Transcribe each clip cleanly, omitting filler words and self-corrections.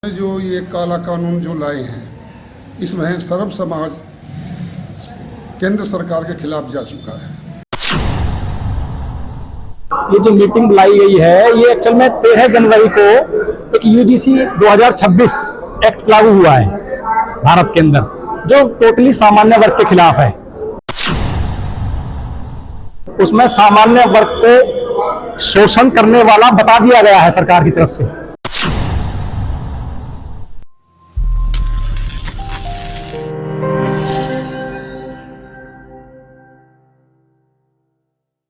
जो ये काला कानून जो लाए हैं इसमें सर्व समाज केंद्र सरकार के खिलाफ जा चुका है। ये जो मीटिंग बुलाई गई है ये एक्चुअल में 13 जनवरी को एक यूजीसी 2026 एक्ट लागू हुआ है भारत के अंदर, जो टोटली सामान्य वर्ग के खिलाफ है। उसमें सामान्य वर्ग को शोषण करने वाला बता दिया गया है सरकार की तरफ से।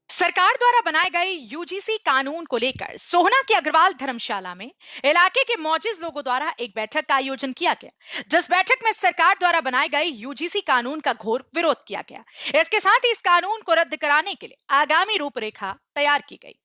सरकार द्वारा बनाए गए यूजीसी कानून को लेकर सोहना की अग्रवाल धर्मशाला में इलाके के मौजिज लोगों द्वारा एक बैठक का आयोजन किया गया, जिस बैठक में सरकार द्वारा बनाए गए यूजीसी कानून का घोर विरोध किया गया। इसके साथ ही इस कानून को रद्द कराने के लिए आगामी रूपरेखा तैयार की गई।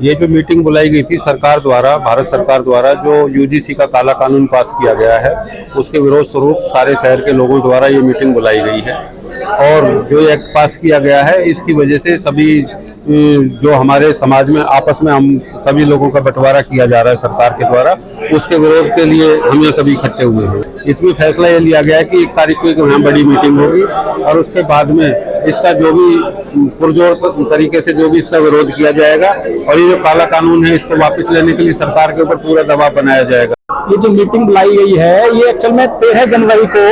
ये जो मीटिंग बुलाई गई थी सरकार द्वारा, भारत सरकार द्वारा जो यूजीसी का काला कानून पास किया गया है, उसके विरोध स्वरूप सारे शहर के लोगों द्वारा ये मीटिंग बुलाई गई है। और जो एक्ट पास किया गया है इसकी वजह से सभी जो हमारे समाज में आपस में हम सभी लोगों का बंटवारा किया जा रहा है सरकार के द्वारा, उसके विरोध के लिए हम ये सभी इकट्ठे हुए हैं। इसमें फैसला ये लिया गया है कि 1 तारीख को यहाँ बड़ी मीटिंग होगी और उसके बाद में इसका जो भी पुरजोर तरीके से जो भी इसका विरोध किया जाएगा और ये जो काला कानून है इसको वापस लेने के लिए सरकार के ऊपर पूरा दबाव बनाया जाएगा। ये जो मीटिंग बुलाई गई है ये एक्चुअल में 13 जनवरी को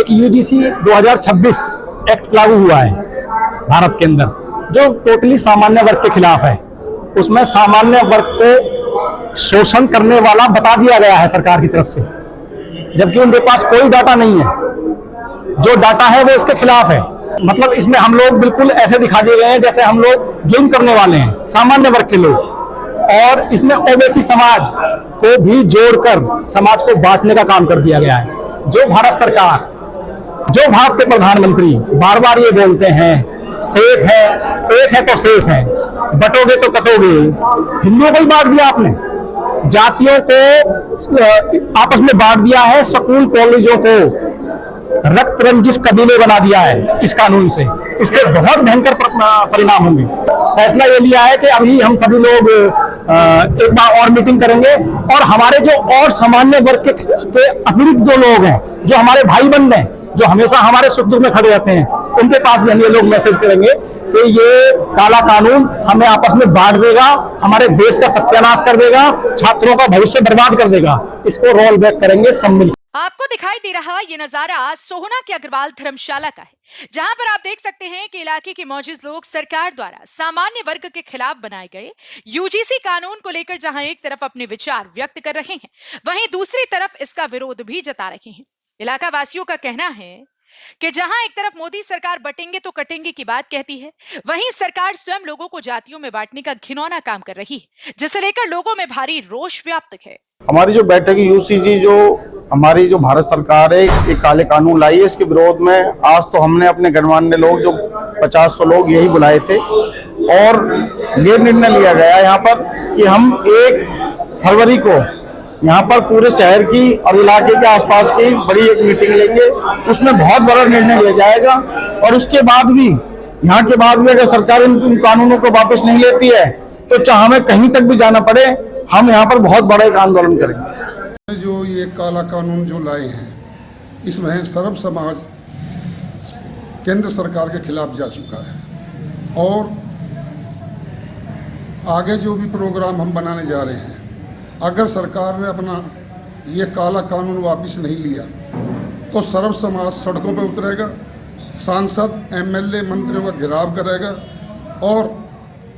एक यूजीसी 2026 एक्ट लागू हुआ है भारत के अंदर, जो टोटली सामान्य वर्ग के खिलाफ है। उसमें सामान्य वर्ग को शोषण करने वाला बता दिया गया है सरकार की तरफ से, जबकि उनके पास कोई डाटा नहीं है। जो डाटा है वो इसके खिलाफ है। मतलब इसमें हम लोग बिल्कुल ऐसे दिखा दिए गए हैं जैसे हम लोग जुर्म करने वाले हैं, सामान्य वर्ग के लोग। और इसमें ओबीसी समाज को भी जोड़कर समाज को बांटने का काम कर दिया गया है। जो भारत सरकार, जो भारत के प्रधानमंत्री बार बार ये बोलते हैं सेफ है, एक है तो सेफ है, बटोगे तो कटोगे। हिंदुओं को ही बांट दिया आपने, जातियों को आपस में बांट दिया है, स्कूल कॉलेजों को रक्त रंजिश कबीले बना दिया है इस कानून से। इसके बहुत भयंकर परिणाम होंगे। फैसला ये लिया है कि अभी हम सभी लोग एक बार और मीटिंग करेंगे और हमारे जो और सामान्य वर्ग के अतिरिक्त जो लोग हैं, जो हमारे भाई बंद हैं, जो हमेशा हमारे सुख दुख में खड़े रहते हैं, उनके पास भी हम ये लोग मैसेज करेंगे कि ये काला कानून हमें आपस में बांट देगा, हमारे देश का सत्यानाश कर देगा, छात्रों का भविष्य बर्बाद कर देगा। इसको रोल बैक करेंगे सब मिलकर। आपको दिखाई दे रहा ये नजारा सोहना के अग्रवाल धर्मशाला का है, जहां पर आप देख सकते हैं कि इलाके के मौजूद लोग सरकार द्वारा सामान्य वर्ग के खिलाफ बनाए गए यूजीसी कानून को लेकर जहां एक तरफ अपने विचार व्यक्त कर रहे हैं, वहीं दूसरी तरफ इसका विरोध भी जता रहे हैं। इलाका वासियों का कहना है कि जहां एक तरफ मोदी सरकार बटेंगे तो कटेंगे की बात कहती है, वहीं सरकार स्वयं लोगों को जातियों में बांटने का घिनौना काम कर रही है, जिसे लेकर लोगों में भारी रोष व्याप्त है। हमारी जो बैठक यूसीजी जो हमारी जो भारत सरकार है एक काले कानून लाई है, इसके विरोध में आज तो हमने अपने गणमान्य लोग जो 50-100 लोग यही बुलाए थे और ये निर्णय लिया गया यहाँ पर कि हम 1 फरवरी को यहाँ पर पूरे शहर की और इलाके के आसपास की बड़ी एक मीटिंग लेंगे। उसमें बहुत बड़ा निर्णय लिया जाएगा और उसके बाद भी यहाँ के बाद भी अगर सरकार इन कानूनों को वापस नहीं लेती है तो चाहे हमें कहीं तक भी जाना पड़े, हम यहाँ पर बहुत बड़ा एक आंदोलन करेंगे। जो ये काला कानून जो लाए हैं इसमें सर्व समाज केंद्र सरकार के खिलाफ जा चुका है और आगे जो भी प्रोग्राम हम बनाने जा रहे हैं, अगर सरकार ने अपना ये काला कानून वापस नहीं लिया तो सर्व समाज सड़कों पर उतरेगा, सांसद एमएलए मंत्रियों का घेराव करेगा और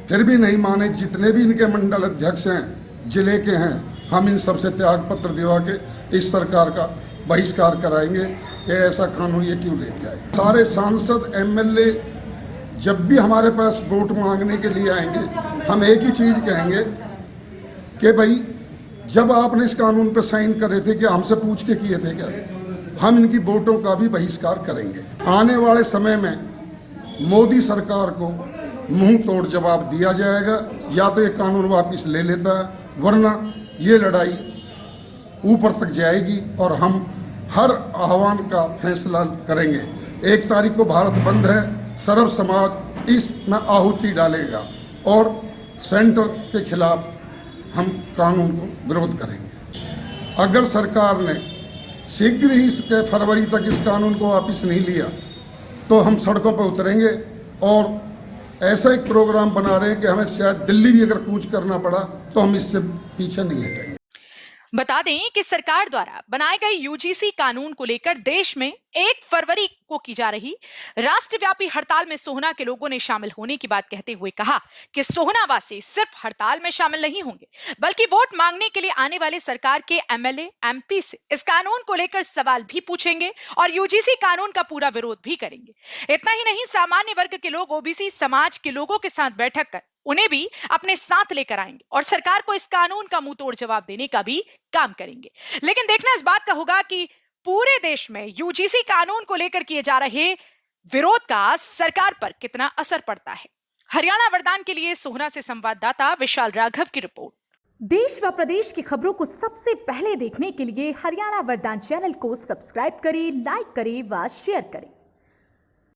फिर भी नहीं माने जितने भी इनके मंडल अध्यक्ष हैं, जिले के हैं, हम इन सबसे त्याग पत्र दिवा के इस सरकार का बहिष्कार कराएंगे कि ऐसा कानून ये क्यों लेके आए। सारे सांसद एमएलए जब भी हमारे पास वोट मांगने के लिए आएंगे, हम एक ही चीज़ कहेंगे कि भाई जब आपने इस कानून पर साइन करे थे कि हमसे पूछ के किए थे क्या, हम इनकी वोटों का भी बहिष्कार करेंगे। आने वाले समय में मोदी सरकार को मुंह तोड़ जवाब दिया जाएगा, या तो ये कानून वापस ले लेता है, वरना ये लड़ाई ऊपर तक जाएगी और हम हर आह्वान का फैसला करेंगे। 1 तारीख को भारत बंद है, सर्व समाज इसमें आहुति डालेगा और सेंटर के खिलाफ हम कानून को विरोध करेंगे। अगर सरकार ने शीघ्र ही इसके फरवरी तक इस कानून को वापस नहीं लिया तो हम सड़कों पर उतरेंगे और ऐसा एक प्रोग्राम बना रहे हैं कि हमें शायद दिल्ली भी अगर कूच करना पड़ा तो हम इससे पीछे नहीं हटेंगे। बता दें कि सरकार द्वारा बनाए गए यूजीसी कानून को लेकर देश में 1 फरवरी को की जा रही राष्ट्रव्यापी हड़ताल में सोहना के लोगों ने शामिल होने की बात कहते हुए कहा कि सोहनावासी सिर्फ हड़ताल में शामिल नहीं होंगे बल्कि वोट मांगने के लिए आने वाले सरकार के एमएलए एमपी से इस कानून को लेकर सवाल भी पूछेंगे और यूजीसी कानून का पूरा विरोध भी करेंगे। इतना ही नहीं, सामान्य वर्ग के लोग ओबीसी समाज के लोगों के साथ बैठक कर उन्हें भी अपने साथ लेकर आएंगे और सरकार को इस कानून का मुंह तोड़ जवाब देने का भी काम करेंगे। लेकिन देखना इस बात का होगा कि पूरे देश में यूजीसी कानून को लेकर किए जा रहे विरोध का सरकार पर कितना असर पड़ता है। हरियाणा वरदान के लिए सोहना से संवाददाता विशाल राघव की रिपोर्ट। देश व प्रदेश की खबरों को सबसे पहले देखने के लिए हरियाणा वरदान चैनल को सब्सक्राइब करें, लाइक करें व शेयर करें।